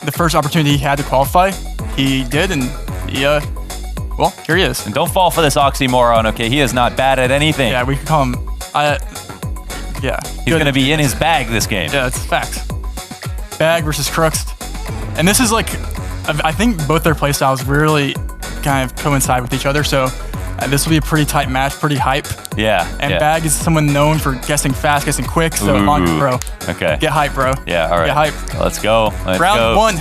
the first opportunity he had to qualify, he did, and he, well, here he is. And don't fall for this oxymoron, okay? He is not bad at anything. Yeah, we could call him, yeah. He's going to be in his bag this game. Yeah, it's facts. Bag versus Crookst. And this is like, I think both their playstyles really kind of coincide with each other, so this will be a pretty tight match, pretty hype. Yeah. And Bag is someone known for guessing fast, guessing quick, so on, bro. Okay. Get hype, bro. Yeah, all right. Get hype. Let's go. Round one.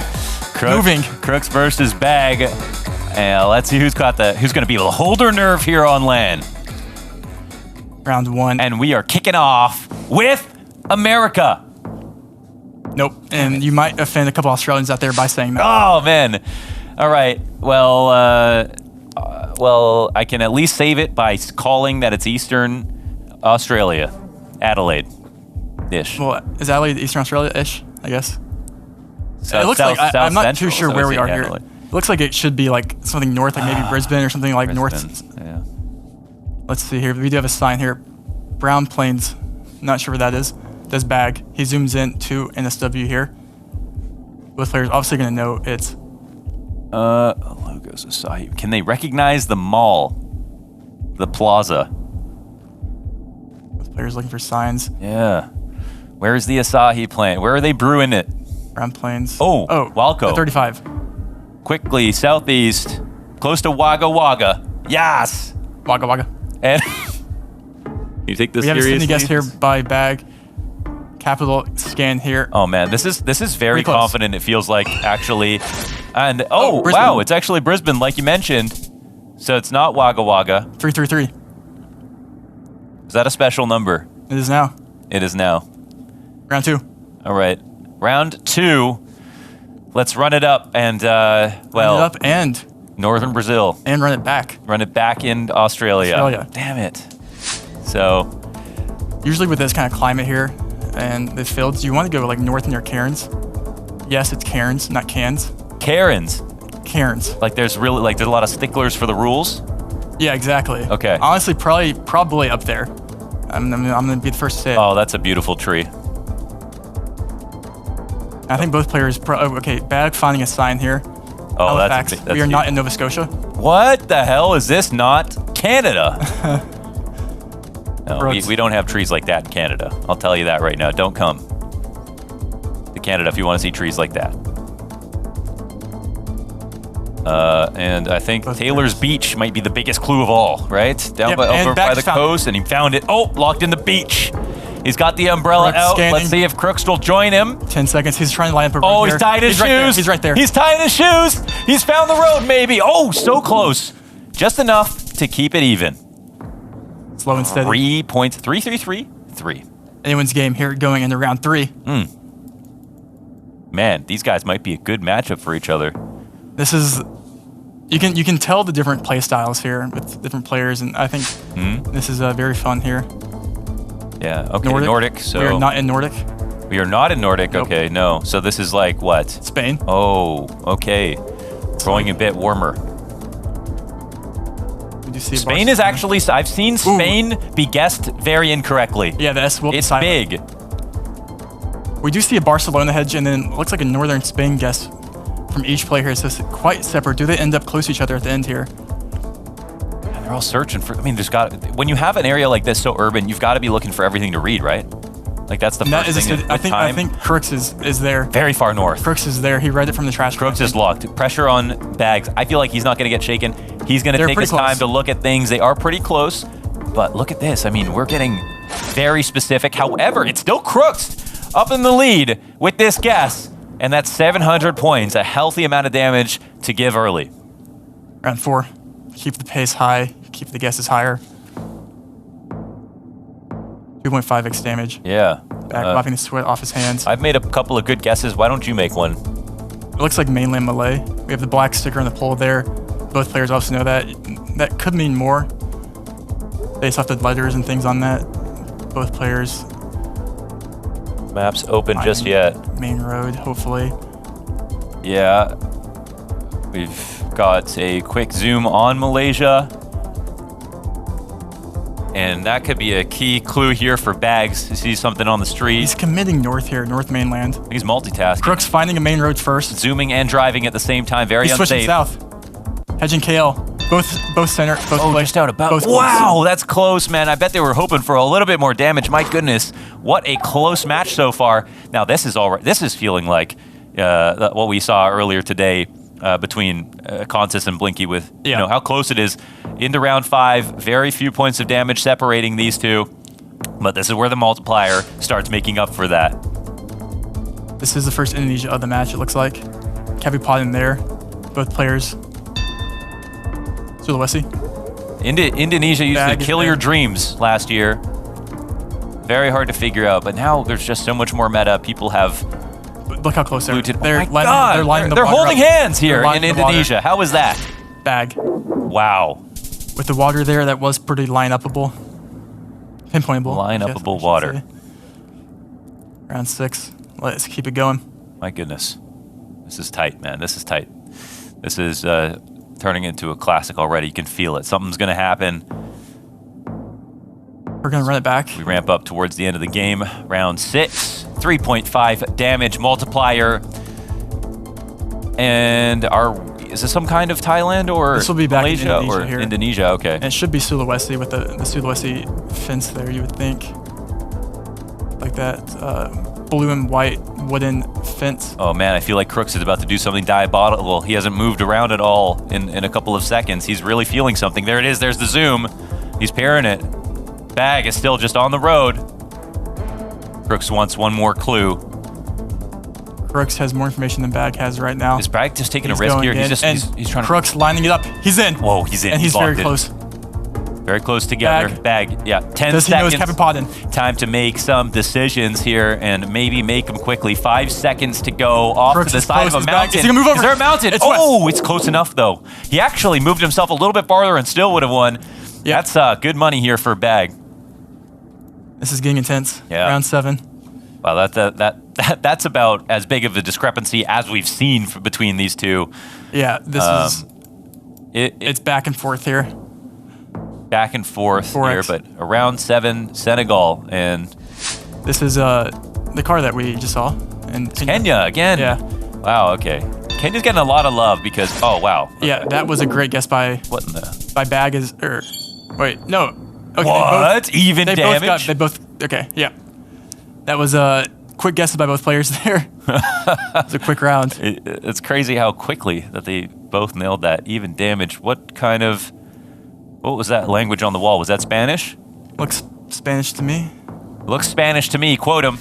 Moving. Crookst versus Bag. And let's see who's going to be able to hold their nerve here on land. Round one. And we are kicking off with America. Nope. And you might offend a couple Australians out there by saying that. Oh, man. All right. Well, I can at least save it by calling that it's Eastern Australia. Adelaide-ish. Well, is Adelaide Eastern Australia-ish, I guess? So it looks like, I'm not too sure where we are here. Adelaide. It looks like it should be like something north, like maybe Brisbane or something like north. Yeah. Let's see here. We do have a sign here. Brown Plains. Not sure where that is. That's Bag. He zooms in to NSW here. Both players obviously going to know it's... logos aside. Can they recognize the mall? The plaza? Both players looking for signs. Yeah. Where's the Asahi plant? Where are they brewing it? Brown Plains. Oh, Walco. 35. Quickly, southeast. Close to Wagga Wagga. Yes! Wagga Wagga. And you take this seriously? We have a Sydney guess here by Bag. Capital scan here. Oh man, this is very confident. It feels like actually, and wow, it's actually Brisbane, like you mentioned. So it's not Wagga Wagga. 333. Is that a special number? It is now. It is now. Round two. All right, round two. Let's run it up and run it up and northern Brazil and run it back. Run it back in Australia. Damn it. So usually with this kind of climate here. And the fields, you want to go like north near Cairns. Yes, it's Cairns, not Cairns. Cairns. Cairns. Like there's a lot of sticklers for the rules. Yeah, exactly. Okay. Honestly, probably up there. I'm gonna be the first to say it. Oh, that's a beautiful tree. I think both players. Okay, Bag finding a sign here. Oh, that's we are not in Nova Scotia. What the hell is this? Not Canada. No, we don't have trees like that in Canada. I'll tell you that right now. Don't come to Canada if you want to see trees like that. And I think Taylor's Beach might be the biggest clue of all, right? Down over by the coast, and he found it. Oh, locked in the beach. He's got the umbrella out. Scanning. Let's see if Crookst will join him. 10 seconds. He's trying to line up a road. He's tying his shoes. He's right there. He's tying his shoes. He's found the road, maybe. Oh, so close. Just enough to keep it even. Slow and steady. 3 points. 3. Anyone's game here going into round three. Man, these guys might be a good matchup for each other. This is... You can tell the different play styles here with different players, and I think this is very fun here. Yeah, okay, Nordic. So we are not in Nordic. We are not in Nordic, nope. Okay, no. So this is like what? Spain. Oh, okay. Growing a bit warmer. Spain is actually, I've seen Spain be guessed very incorrectly. Yeah, the S will be silent. It's big. We do see a Barcelona hedge, and then it looks like a northern Spain guess from each player here. So it's quite separate. Do they end up close to each other at the end here? And they're all searching for, I mean, when you have an area like this so urban, you've got to be looking for everything to read, right? Like that's the first thing. I think Crookst is there. Very far north. Crookst is there. He read it from the trash. Crookst is locked. Pressure on Bags. I feel like he's not going to get shaken. He's going to take his time to look at things. They are pretty close, but look at this. I mean, we're getting very specific. However, it's still Crookst up in the lead with this guess, and that's 700 points, a healthy amount of damage to give early. Round 4. Keep the pace high. Keep the guesses higher. 2.5x damage. Yeah. Back wiping the sweat off his hands. I've made a couple of good guesses. Why don't you make one? It looks like mainland Malay. We have the black sticker on the pole there. Both players also know that. That could mean more. Based off the letters and things on that. Both players. Maps open just yet. Main road, hopefully. Yeah. We've got a quick zoom on Malaysia. And that could be a key clue here for Bags to see something on the street. He's committing north here, north mainland. He's multitasking. Crookst finding a main road first. Zooming and driving at the same time. Very He's unsafe. switching south. Hedging KL. Both center. Both just out about. Both wow, that's close, man. I bet they were hoping for a little bit more damage. My goodness, what a close match so far. Now this is all right. This is feeling like what we saw earlier today between Contis and Blinky with you know how close it is into round 5. Very few points of damage separating these two, but this is where the multiplier starts making up for that. This is the first Indonesia of the match. It looks like Cappy Pod in there. Both players. Sulawesi. Indonesia used to kill your dreams last year. Very hard to figure out, but now there's just so much more meta. People have. Look how close they're. They're holding hands here in Indonesia. How was that? Bag. Wow. With the water there, that was pretty line-upable. Pinpointable. Line-upable water. Round 6. Let's keep it going. My goodness. This is tight, man. This is tight. This is turning into a classic already. You can feel it. Something's going to happen. We're going to run it back. We ramp up towards the end of the game. Round 6. 3.5 damage multiplier. And is this some kind of Thailand or this will be back Malaysia in Indonesia or here. Indonesia? Okay. And it should be Sulawesi with the Sulawesi fence there, you would think. Like that blue and white wooden fence. Oh man, I feel like Crookst is about to do something diabolical. He hasn't moved around at all in a couple of seconds. He's really feeling something. There it is. There's the zoom. He's pairing it. Bag is still just on the road. Crookst wants one more clue. Crookst has more information than Bag has right now. Is Bag just taking a risk here? He's trying to. Crookst lining it up. He's in. Whoa, he's in. And he's very close. Very close together. Bag, yeah. 10 seconds. Time to make some decisions here and maybe make them quickly. 5 seconds to go off to the side of a mountain. Is he gonna move over? Is there a mountain? It's close enough though. He actually moved himself a little bit farther and still would have won. Yeah. That's good money here for Bag. This is getting intense. Yeah. Round 7. Wow, that's about as big of a discrepancy as we've seen between these two. Yeah, this is. It's back and forth here. Back and forth here, but around 7 Senegal, and this is the car that we just saw. And Kenya again. Yeah. Wow. Okay. Kenya's getting a lot of love because wow. Yeah, that was a great guess by Bag wait, no. Okay, what? Even damage? Okay, yeah. That was a quick guesses by both players there. It's a quick round. It's crazy how quickly that they both nailed that. Even damage. What was that language on the wall? Was that Spanish? Looks Spanish to me. Looks Spanish to me. Quote him.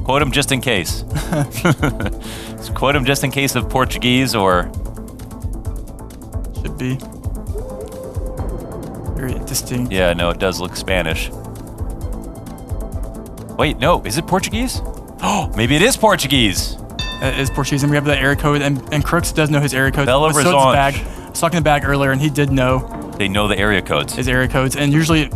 Quote him just in case. Quote him just in case of Portuguese or... Should be. Very distinct. Yeah, no, it does look Spanish. Wait, no, is it Portuguese? Oh, maybe it is Portuguese. It is Portuguese, and we have the area code, and Crookst does know his area code. Belo Horizonte. So Bag. I was talking to Bag earlier, and he did know. They know the area codes. His area codes, and usually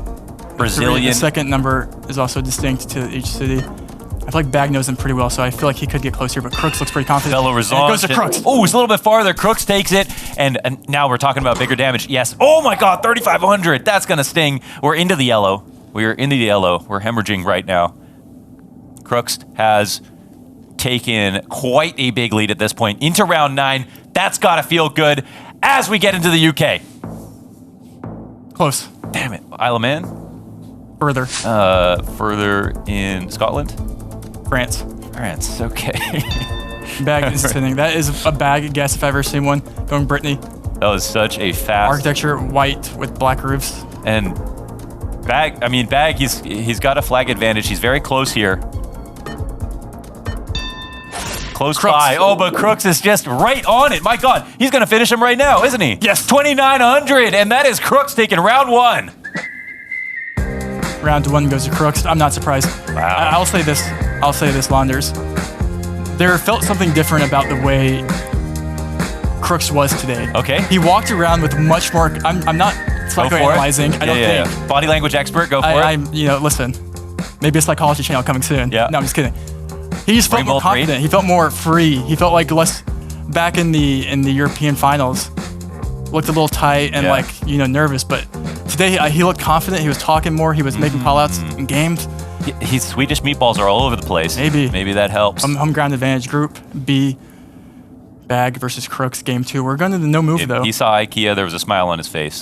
Brazilian. The second number is also distinct to each city. I feel like Bag knows them pretty well, so I feel like he could get closer, but Crookst looks pretty confident. Belo Horizonte. It goes to Crookst. Oh, it's a little bit farther. Crookst takes it, and now we're talking about bigger damage. Yes. Oh my God, 3,500. That's gonna sting. We're into the yellow. We are into the yellow. We're hemorrhaging right now. Crookst has taken quite a big lead at this point into round 9. That's gotta feel good as we get into the UK. Close. Damn it. Isle of Man? Further. Further in Scotland? France. France, okay. Bag is sitting. That is a Bag guess if I've ever seen one. Going Brittany. That was such a fast... Architecture, white with black roofs. And Bag, he's got a flag advantage. He's very close here. Close by. Oh, but Crookst is just right on it. My God, he's going to finish him right now, isn't he? Yes. 2,900, and that is Crookst taking round 1. Round 1 goes to Crookst. I'm not surprised. Wow. I'll say this, Launders. There felt something different about the way Crookst was today. Okay. He walked around with much more. I'm not psychoanalyzing. I don't think. Yeah. Body language expert, go for it. Listen. Maybe a psychology channel coming soon. Yeah. No, I'm just kidding. He just felt more confident. He felt more free. He felt like less back in the European finals. Looked a little tight and nervous, but today he looked confident. He was talking more. He was making call-outs in games. His Swedish meatballs are all over the place. Maybe that helps. Home ground advantage. Group B, Bag versus Crookst, game 2. We're going to the no move, though. He saw IKEA. There was a smile on his face.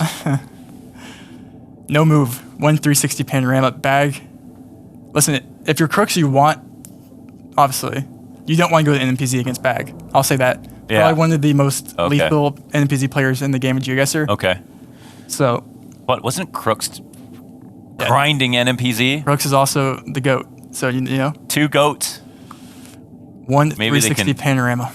No move. 1 360 panorama. Bag. Listen, if you're Crookst, you want, obviously, you don't want to go to NPZ against Bag. I'll say that. Yeah. Probably one of the most lethal NPZ players in the game of GeoGuessr. Okay. So. But wasn't Crookst grinding NPZ? Crookst is also the GOAT. So, you know. 2 goats. 1 360 panorama.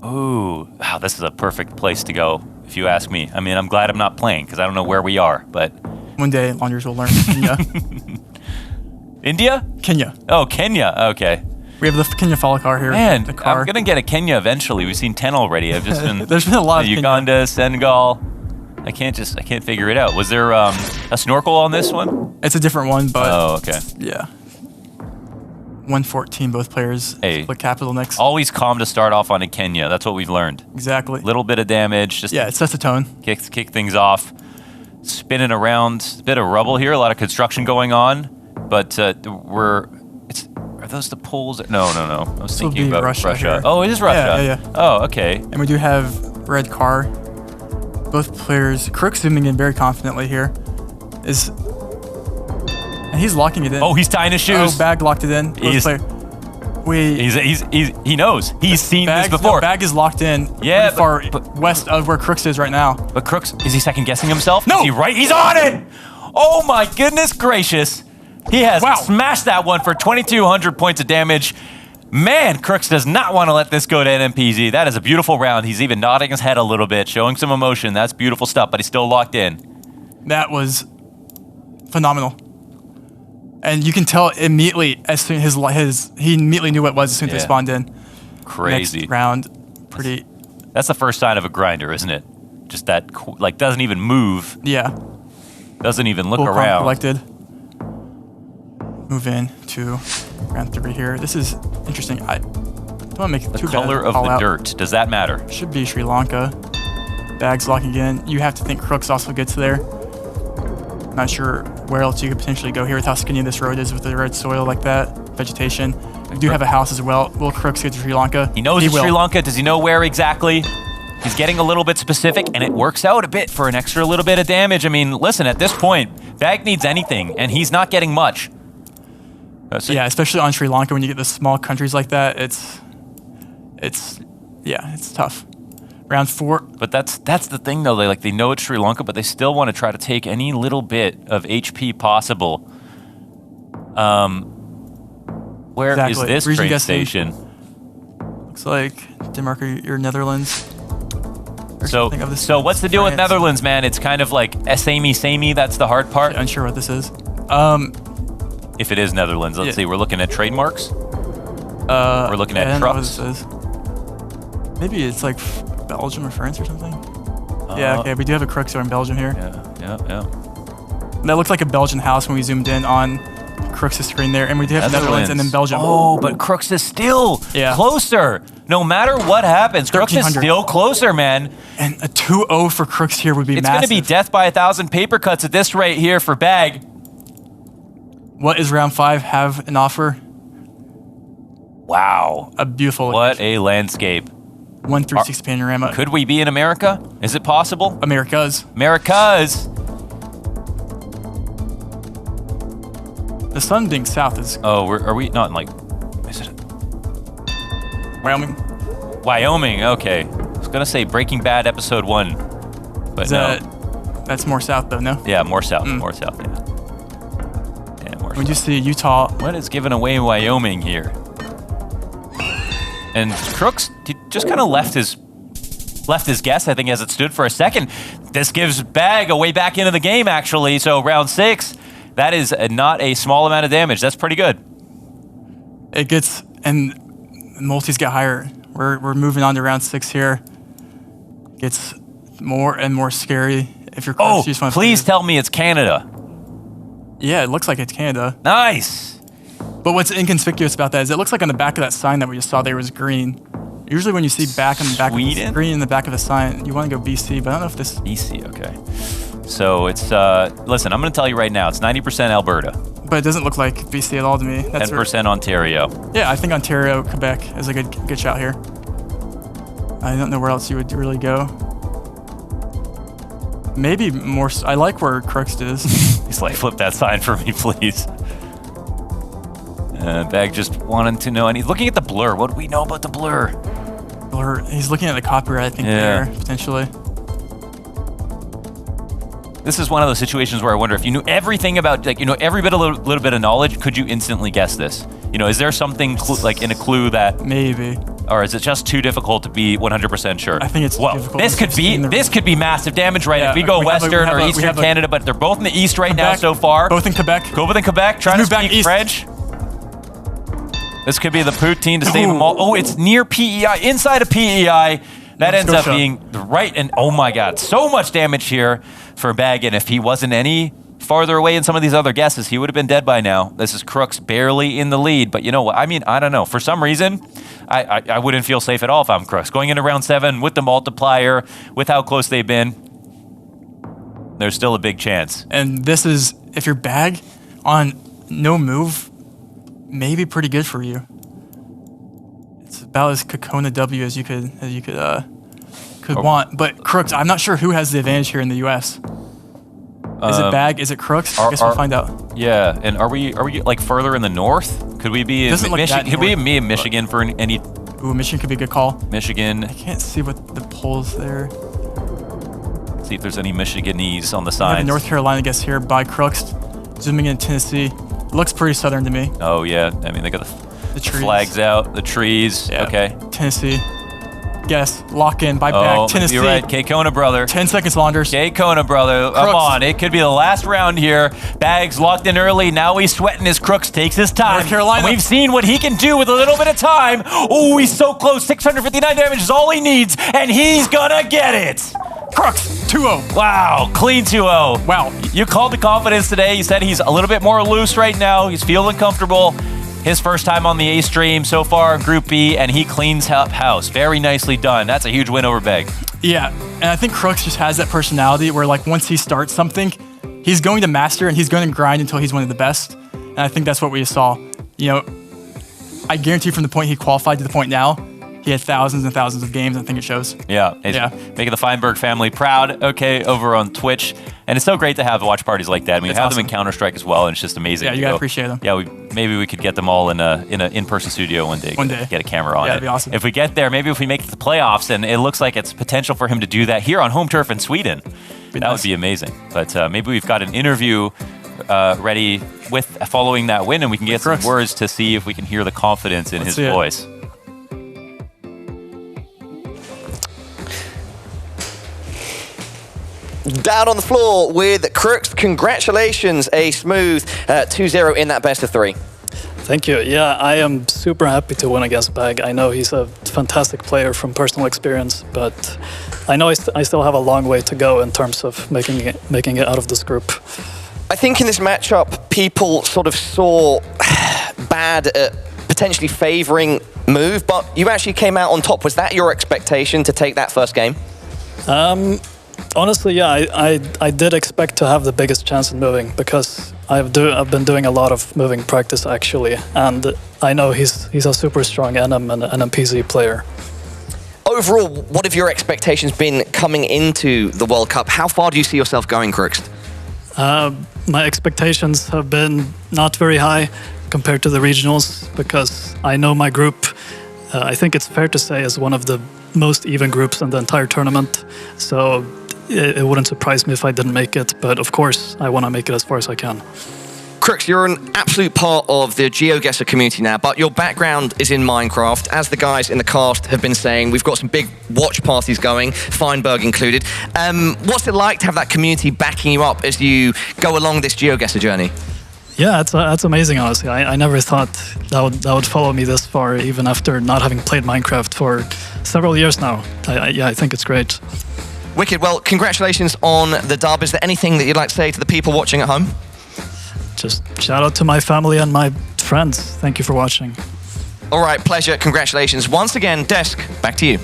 Ooh, wow, this is a perfect place to go, if you ask me. I mean, I'm glad I'm not playing, because I don't know where we are, but... One day, laundries will learn. Kenya. India? Kenya. Oh, Kenya, okay. We have the Kenya follow car here. Man, the car. I'm going to get a Kenya eventually. We've seen 10 already. I've just been... There's been a lot of Uganda, Kenya. Senegal. I can't figure it out. Was there a snorkel on this one? It's a different one, but... Oh, okay. Yeah. 114, both players. Hey, split capital next. Always calm to start off on a Kenya. That's what we've learned. Exactly. Little bit of damage. Just it sets the tone. Kick things off. Spinning around. A bit of rubble here. A lot of construction going on. But are those the poles? No. I was thinking about Russia. Oh, it is Russia. Yeah. Oh, okay. And we do have red car. Both players. Crookst zooming in very confidently here. And he's locking it in. Oh, he's tying his shoes. Oh, Bag locked it in. He knows. He's seen this before. No, Bag is locked in. Yeah, far west of where Crookst is right now. But Crookst, is he second guessing himself? No. Is he right? He's on it. Oh my goodness gracious. He has smashed that one for 2,200 points of damage. Man, Crookst does not want to let this go to NPZ. That is a beautiful round. He's even nodding his head a little bit, showing some emotion. That's beautiful stuff, but he's still locked in. That was phenomenal. And you can tell immediately as soon he immediately knew what it was as soon as they spawned in. Crazy. Next round, pretty. That's the first sign of a grinder, isn't it? Just that, doesn't even move. Yeah. Doesn't even look Full around. Collected. Move in to round 3 here. This is interesting. I don't want to make it too bad. The color of the dirt. Does that matter? Should be Sri Lanka. Bags locking in. You have to think Crookst also gets there. Not sure where else you could potentially go here with how skinny this road is with the red soil like that. Vegetation. We do have a house as well. Will Crookst get to Sri Lanka? He knows it's Sri Lanka. Does he know where exactly? He's getting a little bit specific, and it works out a bit for an extra little bit of damage. I mean, listen, at this point, Bag needs anything, and he's not getting much. Yeah, especially on Sri Lanka when you get the small countries like that, it's tough. Round 4. But that's the thing though. They know it's Sri Lanka, but they still want to try to take any little bit of HP possible. Where is this train station? Looks like Denmark or Netherlands. So what's the deal with Netherlands, man? It's kind of like samey. That's the hard part. Unsure what this is. If it is Netherlands, let's see. We're looking at trademarks. We're looking at trucks. Maybe it's like Belgium or France or something. Yeah, okay. We do have a Crookst in Belgium here. Yeah. That looked like a Belgian house when we zoomed in on Crookst's screen there, and we do have Netherlands and then Belgium. Oh, but Crookst is still closer. No matter what happens, Crookst is still closer, man. And a 2-0 for Crookst here would be massive. It's going to be death by 1,000 paper cuts at this rate here for Bag. What is round 5 have an offer? Wow. A beautiful What a landscape. 1 360 panorama. Could we be in America? Is it possible? Americas. The sun being south is... Oh, are we not in like... Is it... Wyoming? Wyoming, okay. I was going to say Breaking Bad episode 1, but no. That's more south though, no? Yeah, more south, yeah. We just see Utah. What is giving away Wyoming here? And Crookst just kind of left his guess, I think, as it stood for a second. This gives Bag a way back into the game, actually. So round 6, that is not a small amount of damage. That's pretty good. It gets, and multis get higher. We're moving on to round 6 here. Gets more and more scary. If you're Crookst, you just please tell me it's Canada. Yeah, it looks like it's Canada. Nice. But what's inconspicuous about that is it looks like on the back of that sign that we just saw there was green. Usually when you see back on the back of the green in the back of the sign, you want to go BC, but I don't know if this... BC, okay. So it's, listen, I'm going to tell you right now, it's 90% Alberta. But it doesn't look like BC at all to me. That's 10% Ontario. Yeah, I think Ontario, Quebec is a good shout here. I don't know where else you would really go. Maybe more. I like where Crookst is. He's like, flip that sign for me, please. Bag just wanted to know, and he's looking at the blur. What do we know about the blur? Blur. He's looking at the copyright, I think, there, potentially. This is one of those situations where I wonder if you knew everything about, like, you know, every bit, little bit of knowledge, could you instantly guess this? You know, is there something like in a clue that maybe, or is it just too difficult to be 100% sure? I think it's difficult. This could be massive damage, right? If we go Western or Eastern Canada, but they're both in the East right now so far. Both in Quebec. Both in Quebec. Trying to speak French. This could be the poutine to save them all. Oh, it's near PEI, inside of PEI. That ends up being right, and oh my God, so much damage here for Bag, and if he wasn't any farther away in some of these other guesses, he would have been dead by now. This is Crookst barely in the lead, but you know what? I mean, I don't know. For some reason, I wouldn't feel safe at all if I'm Crookst. Going into round 7 with the multiplier, with how close they've been, there's still a big chance. And this is, if you're Bag on no move, maybe pretty good for you. It's about as Kokona W as you could want. But Crookst, I'm not sure who has the advantage here in the U.S. Is it Bag? Is it Crookst? I guess we'll find out. Yeah, and are we like further in the north? Could we be in Michigan? Could we be in Michigan for any? Ooh, Michigan could be a good call. Michigan. I can't see what the polls there. See if there's any Michiganese on the side. North Carolina guess here by Crookst. Zooming in Tennessee. Looks pretty southern to me. Oh yeah, I mean they got the flags out, the trees. Yeah. Okay. Tennessee. Guess. Lock in by Bag. Tennessee. You're right. K-Kona brother. 10 seconds, Launders. K-Kona brother. Come on. It could be the last round here. Bag's locked in early. Now he's sweating as Crookst takes his time. North Carolina. And we've seen what he can do with a little bit of time. Oh, he's so close. 659 damage is all he needs, and he's gonna get it. Crookst, 2-0. Wow, clean 2-0. Wow. You called the confidence today. You said he's a little bit more loose right now. He's feeling comfortable. His first time on the A stream so far in Group B, and he cleans up house. Very nicely done. That's a huge win over Bag. Yeah, and I think Crookst just has that personality where, like, once he starts something, he's going to master and he's going to grind until he's one of the best. And I think that's what we saw. You know, I guarantee from the point he qualified to the point now, he had thousands and thousands of games. I think it shows. Yeah. Making the Feinberg family proud. Okay, over on Twitch. And it's so great to have watch parties like that. I mean, we have them in Counter-Strike as well, and it's just amazing. Yeah, you gotta appreciate them. Yeah, maybe we could get them all in an in-person studio one day. Get a camera on it. Yeah, that'd be awesome. If we get there, maybe if we make it to the playoffs, and it looks like it's potential for him to do that here on home turf in Sweden. That would be amazing. But maybe we've got an interview ready with following that win, and we can get some words to see if we can hear the confidence in his voice. Down on the floor with Crookst. Congratulations, a smooth 2-0 in that best of 3. Thank you. Yeah, I am super happy to win against Bag. I know he's a fantastic player from personal experience, but I know I still have a long way to go in terms of making it out of this group. I think in this matchup, people sort of saw Bad potentially favoring move, but you actually came out on top. Was that your expectation to take that first game? Honestly, yeah, I did expect to have the biggest chance in moving because I've been doing a lot of moving practice actually, and I know he's a super strong NM and NMPZ player. Overall, what have your expectations been coming into the World Cup? How far do you see yourself going, Crookst? My expectations have been not very high compared to the regionals because I know my group, I think it's fair to say, is one of the most even groups in the entire tournament. So it wouldn't surprise me if I didn't make it, but of course I want to make it as far as I can. Crookst, you're an absolute part of the GeoGuessr community now, but your background is in Minecraft. As the guys in the cast have been saying, we've got some big watch parties going, Feinberg included. What's it like to have that community backing you up as you go along this GeoGuessr journey? Yeah, that's amazing, honestly. I never thought that would follow me this far, even after not having played Minecraft for several years now. I think it's great. Wicked. Well, congratulations on the dub. Is there anything that you'd like to say to the people watching at home? Just shout out to my family and my friends. Thank you for watching. All right, pleasure. Congratulations. Once again, Desk, back to you.